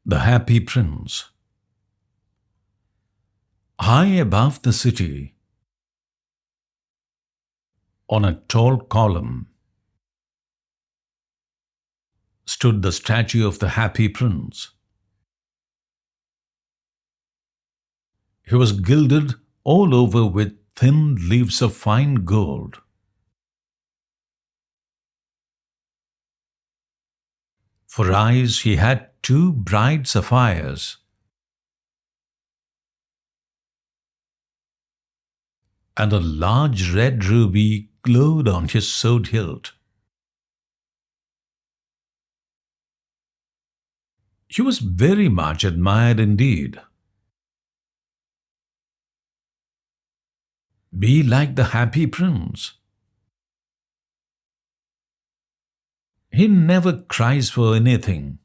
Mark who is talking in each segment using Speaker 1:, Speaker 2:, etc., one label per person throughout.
Speaker 1: The Happy Prince. High above the city, on a tall column, stood the statue of the Happy Prince. He was gilded all over with thin leaves of fine gold. For eyes he had two bright sapphires, and a large red ruby glowed on his sword hilt. He was very much admired indeed. Be like the Happy Prince. He never cries for anything,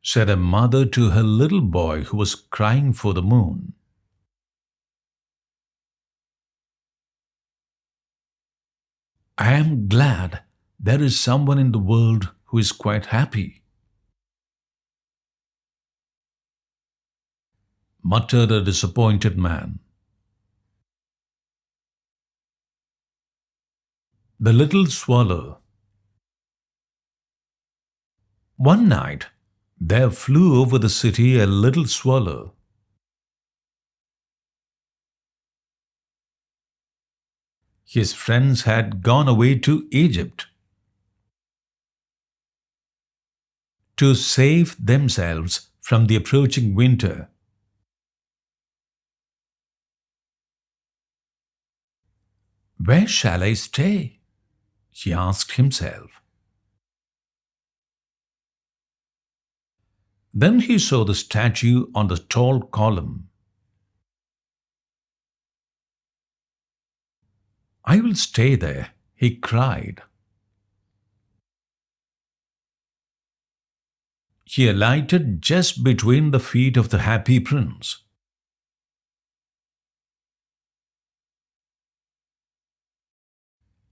Speaker 1: said a mother to her little boy who was crying for the moon. I am glad there is someone in the world who is quite happy, muttered a disappointed man. The little swallow. One night, there flew over the city a little swallow. His friends had gone away to Egypt to save themselves from the approaching winter. Where shall I stay? He asked himself. Then he saw the statue on the tall column. I will stay there, he cried. He alighted just between the feet of the Happy Prince.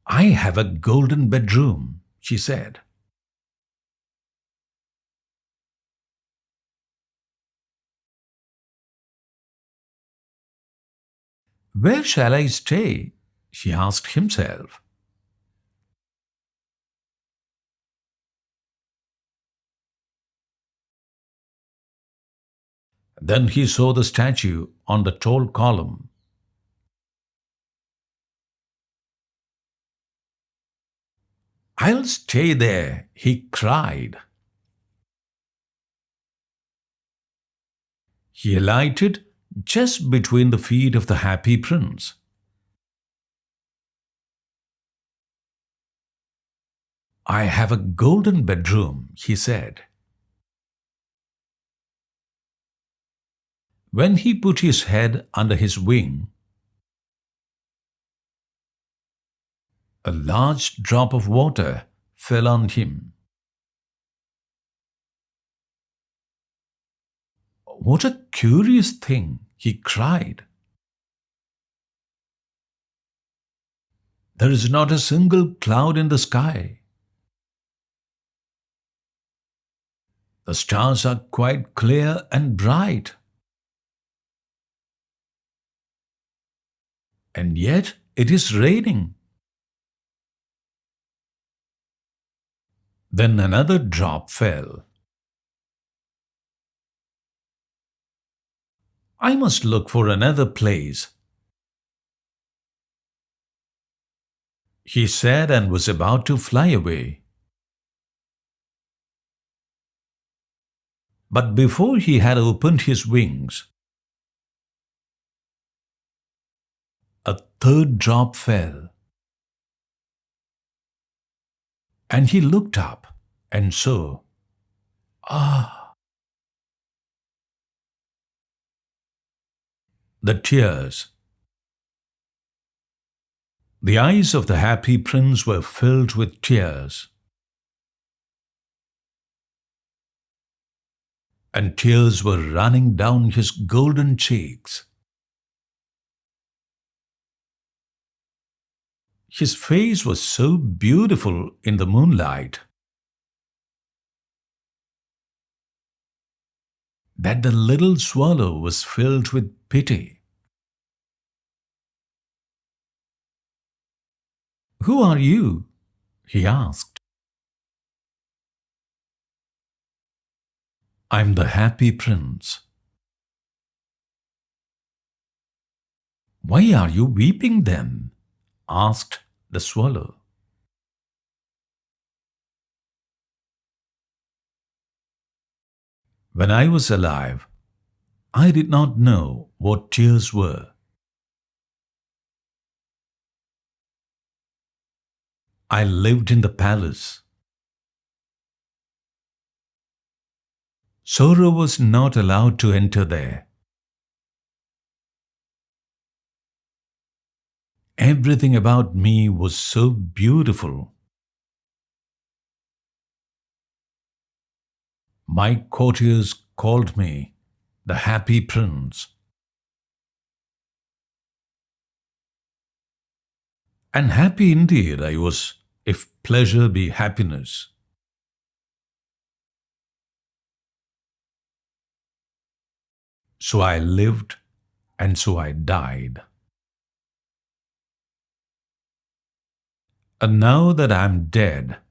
Speaker 1: I have a golden bedroom, she said. Where shall I stay? He asked himself. Then he saw the statue on the tall column. I'll stay there, he cried. He alighted just between the feet of the Happy Prince. I have a golden bedroom, he said. When he put his head under his wing, a large drop of water fell on him. What a curious thing, he cried. There is not a single cloud in the sky. The stars are quite clear and bright. And yet it is raining. Then another drop fell. I must look for another place, he said, and was about to fly away. But before he had opened his wings, a third drop fell. And he looked up and saw, the tears. The eyes of the Happy Prince were filled with tears. And tears were running down his golden cheeks. His face was so beautiful in the moonlight. that the little swallow was filled with pity. "Who are you?" he asked. "I'm the happy prince." "Why are you weeping then?" asked the swallow. "When I was alive, I did not know what tears were. I lived in the palace. Sorrow was not allowed to enter there. Everything about me was so beautiful. My courtiers called me the happy prince. And happy indeed I was, if pleasure be happiness. So I lived, and so I died. And now that I am dead,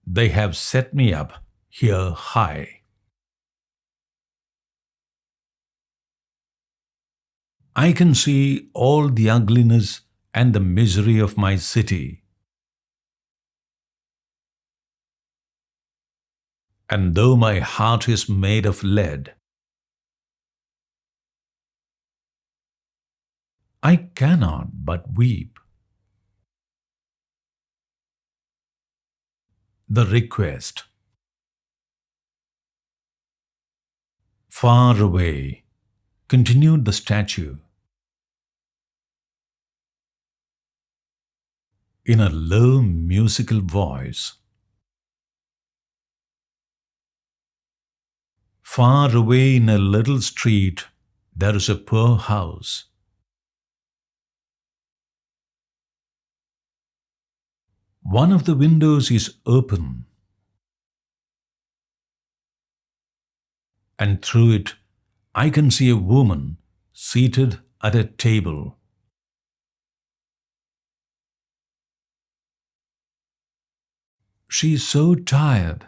Speaker 1: they have set me up here high. I can see all the ugliness and the misery of my city. And though my heart is made of lead, I cannot but weep. The request. Far away, continued the statue, in a low musical voice. Far away in a little street, there is a poor house. One of the windows is open, and through it I can see a woman seated at a table. She is so tired.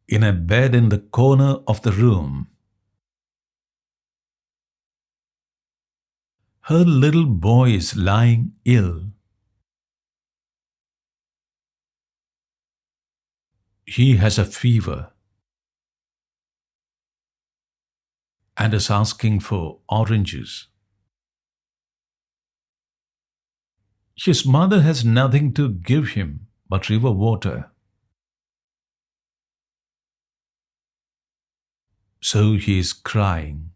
Speaker 1: In a bed in the corner of the room, her little boy is lying ill. He has a fever and is asking for oranges. His mother has nothing to give him but river water. So he is crying.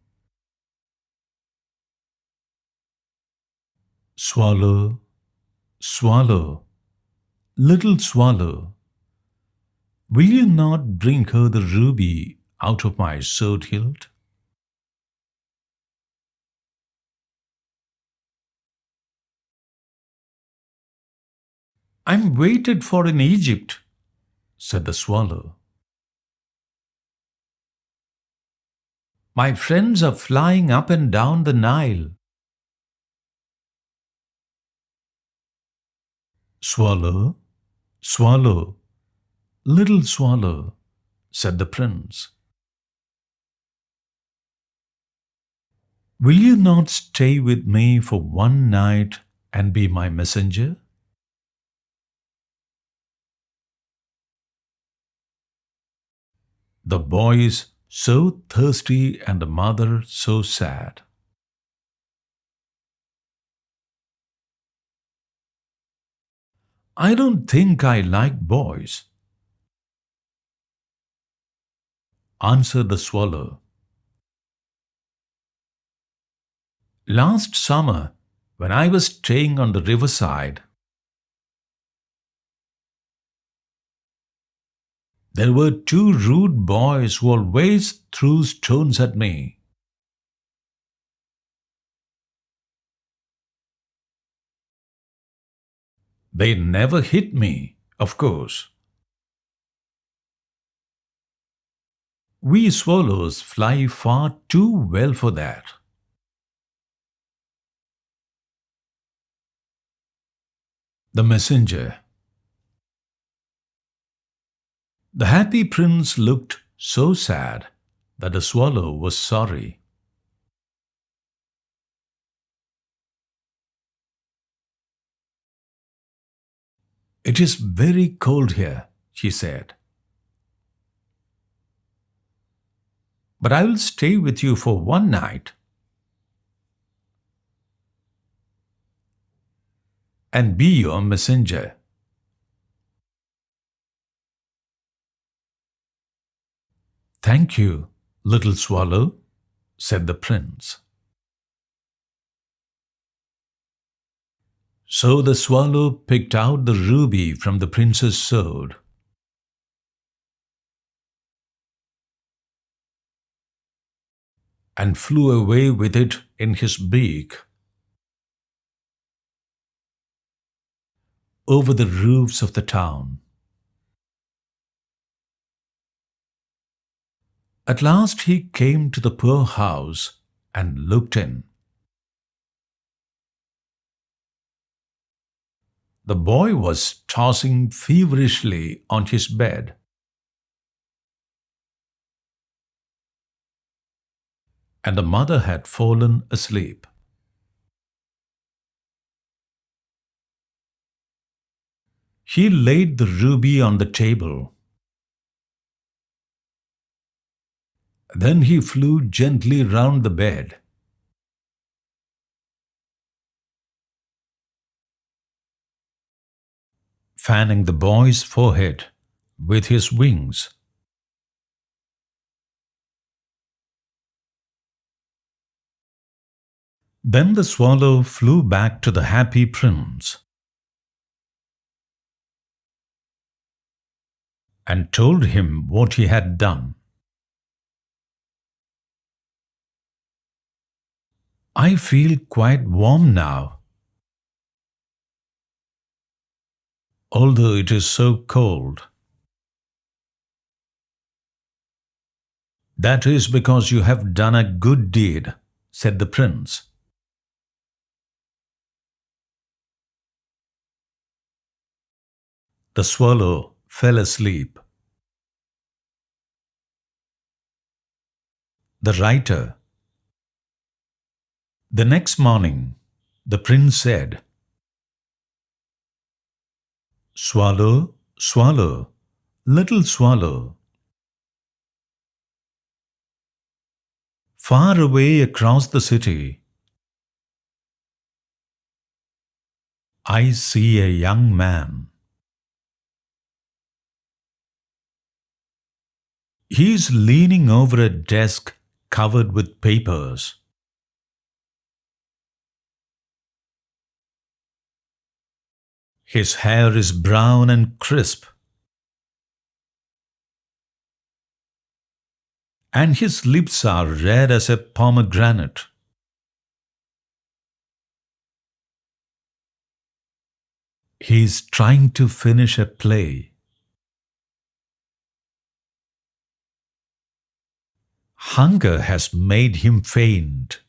Speaker 1: Swallow, swallow, little swallow, will you not bring her the ruby out of my sword hilt? I'm waited for in Egypt, said the swallow. My friends are flying up and down the Nile. Swallow, swallow, little swallow, said the prince. Will you not stay with me for one night and be my messenger? The boy is so thirsty and the mother so sad. I don't think I like boys, answered the swallow. Last summer, when I was staying on the riverside, there were two rude boys who always threw stones at me. They never hit me, of course. We swallows fly far too well for that. The messenger. The happy prince looked so sad that the swallow was sorry. It is very cold here, she said. But I will stay with you for one night. And be your messenger. Thank you, little swallow, said the prince. So the swallow picked out the ruby from the prince's sword. And flew away with it in his beak over the roofs of the town. At last he came to the poor house and looked in. The boy was tossing feverishly on his bed. And the mother had fallen asleep. He laid the ruby on the table. Then he flew gently round the bed. Fanning the boy's forehead with his wings. Then the swallow flew back to the happy prince and told him what he had done. I feel quite warm now, although it is so cold. That is because you have done a good deed, said the prince. The swallow fell asleep. The writer. The next morning, the prince said, Swallow, swallow, little swallow. Far away across the city, I see a young man. He is leaning over a desk covered with papers. His hair is brown and crisp, and his lips are red as a pomegranate. He is trying to finish a play. Hunger has made him faint.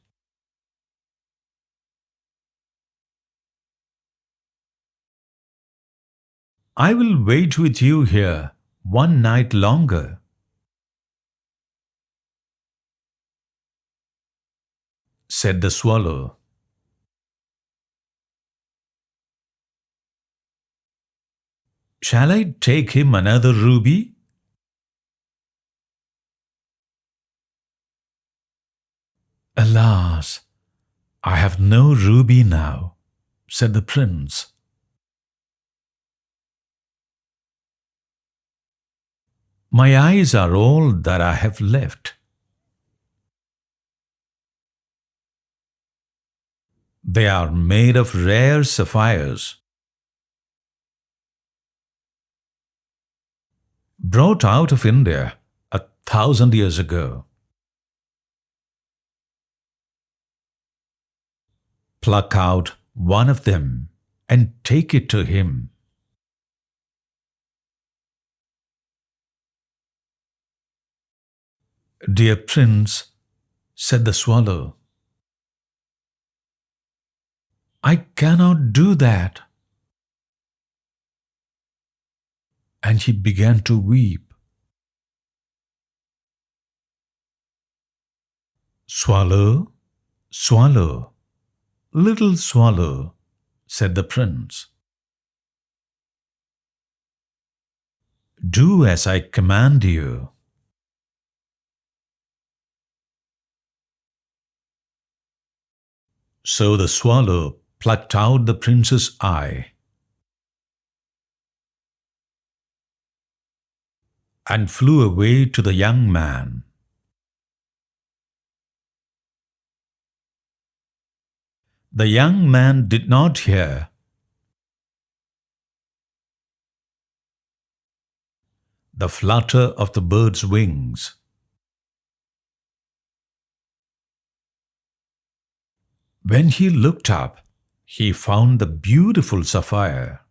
Speaker 1: I will wait with you here one night longer. Said the swallow. Shall I take him another ruby? Alas, I have no ruby now, said the prince. My eyes are all that I have left. They are made of rare sapphires, brought out of India 1,000 years ago. Pluck out one of them and take it to him. "Dear Prince," said the swallow, "I cannot do that." And he began to weep. "Swallow, swallow, little swallow," said the prince, "do as I command you." So the swallow plucked out the prince's eye and flew away to the young man. The young man did not hear. The flutter of the bird's wings. When he looked up, he found the beautiful Sapphire.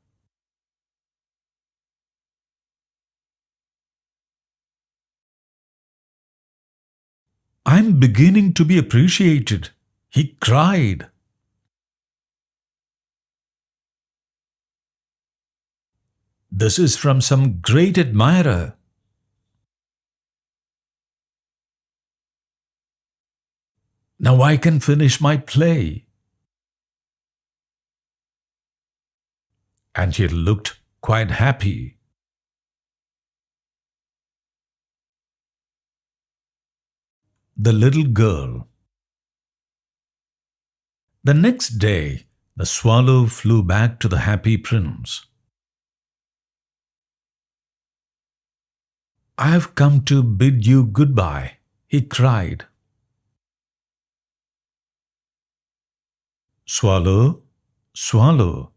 Speaker 1: "I'm beginning to be appreciated," he cried. "This is from some great admirer. Now I can finish my play." And he looked quite happy. The little girl. The next day, the swallow flew back to the happy prince. "I have come to bid you goodbye," he cried. "Swallow, swallow,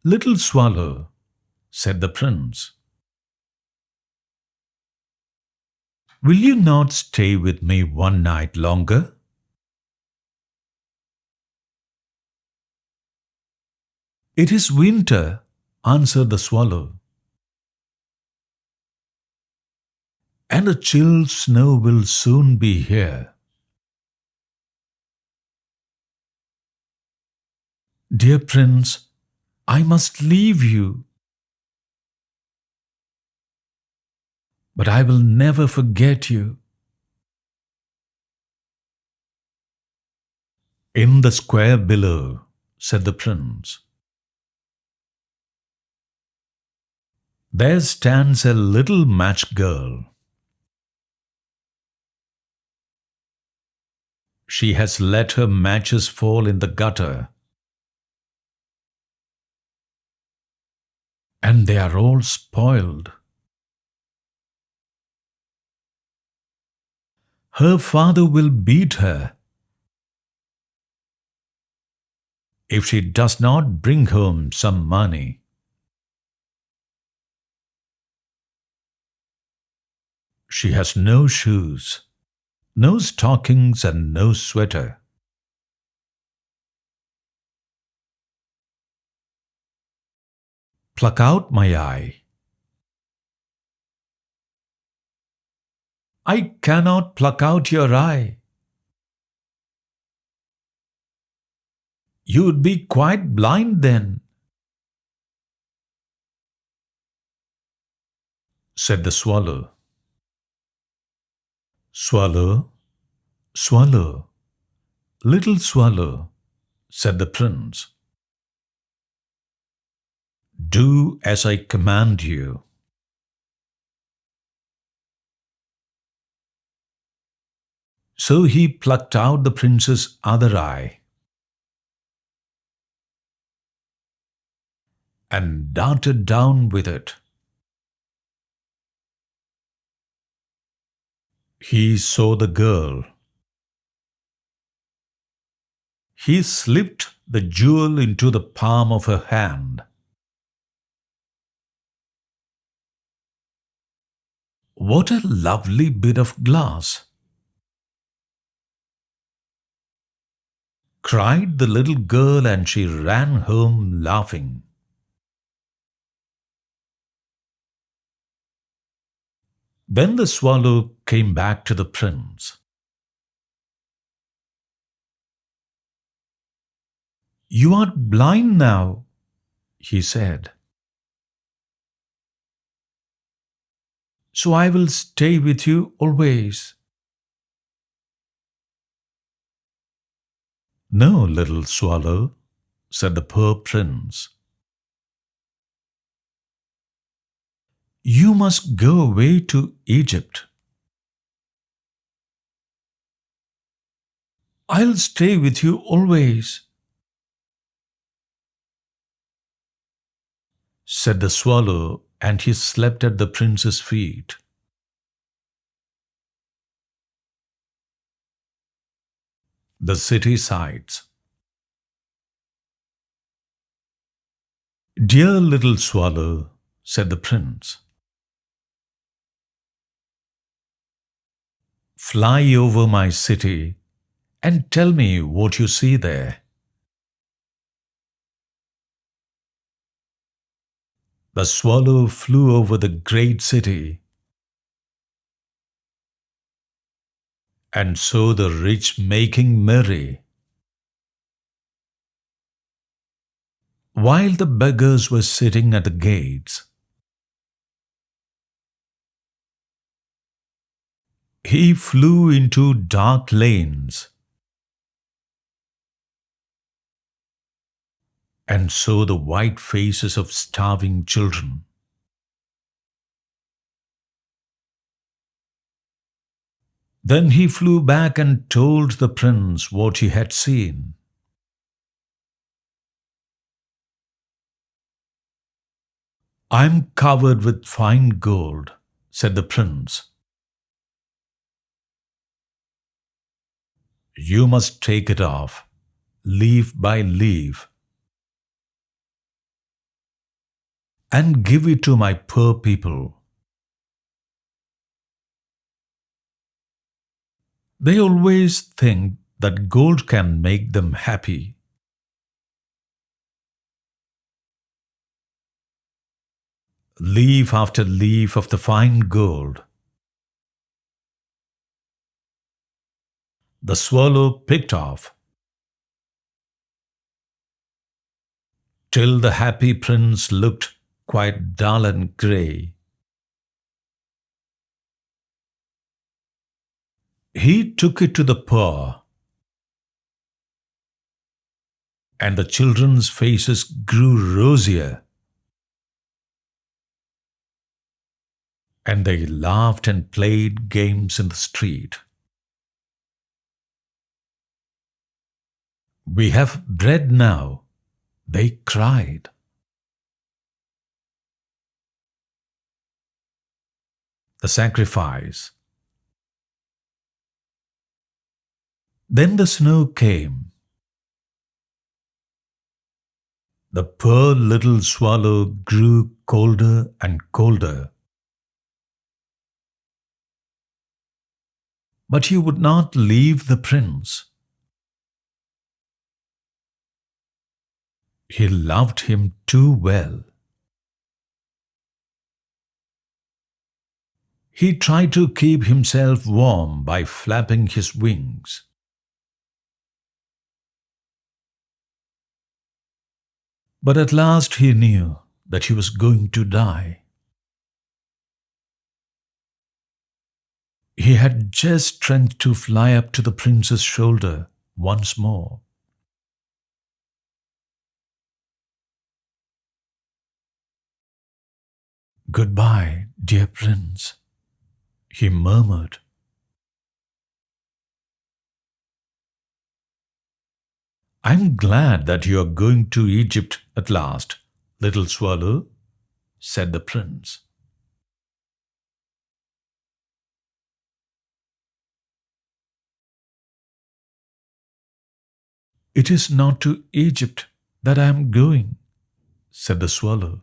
Speaker 1: little swallow," said the prince, "will you not stay with me one night longer?" "It is winter," answered the swallow, "and the chill snow will soon be here." "Dear prince, I must leave you, but I will never forget you." "In the square below," said the prince, "there stands a little match girl. She has let her matches fall in the gutter, and they are all spoiled. Her father will beat her if she does not bring home some money. She has no shoes, no stockings, and no sweater. Pluck out my eye." "I cannot pluck out your eye. You would be quite blind then," said the swallow. "Swallow, swallow, little swallow," said the prince, "do as I command you." So he plucked out the prince's other eye and darted down with it. He saw the girl. He slipped the jewel into the palm of her hand. "What a lovely bit of glass!" cried the little girl, and she ran home laughing. Then the swallow came back to the prince. "You are blind now," he said. "So I will stay with you always." "No, little swallow," said the poor prince. "You must go away to Egypt." "I'll stay with you always," said the swallow, and he slept at the prince's feet. The city sights. "Dear little swallow," said the prince, "fly over my city and tell me what you see there." The swallow flew over the great city and saw the rich making merry, while the beggars were sitting at the gates. He flew into dark lanes and saw the white faces of starving children. Then he flew back and told the prince what he had seen. "I'm covered with fine gold," said the prince. "You must take it off, leaf by leaf, and give it to my poor people. They always think that gold can make them happy." Leaf after leaf of the fine gold the swallow picked off, till the happy prince looked quite dull and grey. He took it to the poor, and the children's faces grew rosier, and they laughed and played games in the street. "We have bread now," they cried. The sacrifice. Then the snow came. The poor little swallow grew colder and colder. But he would not leave the prince. He loved him too well. He tried to keep himself warm by flapping his wings. But at last he knew that he was going to die. He had just strength to fly up to the prince's shoulder once more. "Goodbye, dear prince," he murmured. "I'm glad that you are going to Egypt at last, little swallow," said the prince. "It is not to Egypt that I am going," said the swallow.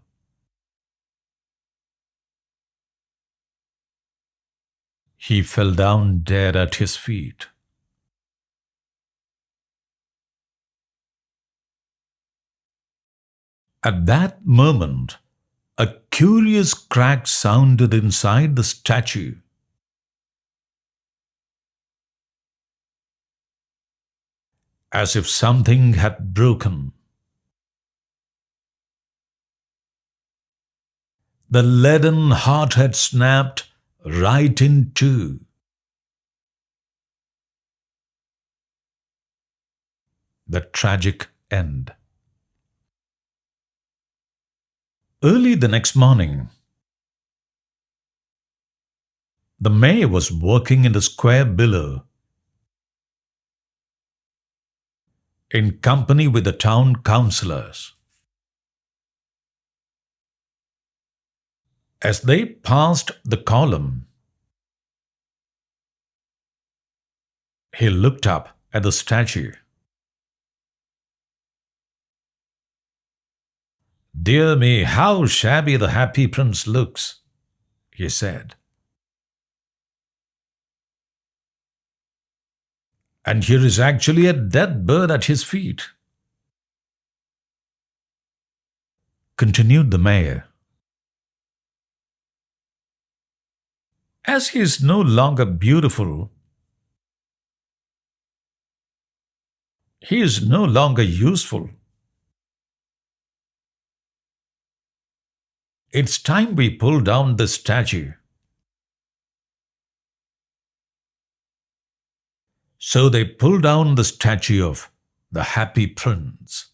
Speaker 1: He fell down dead at his feet. At that moment, a curious crack sounded inside the statue. As if something had broken. The leaden heart had snapped right in two. The tragic end. Early the next morning, the mayor was working in the square below, in company with the town councillors. As they passed the column, he looked up at the statue. "Dear me, how shabby the happy prince looks," he said. "And here is actually a dead bird at his feet," continued the mayor. "As he is no longer beautiful, he is no longer useful. It's time we pull down the statue." So they pulled down the statue of the happy prince.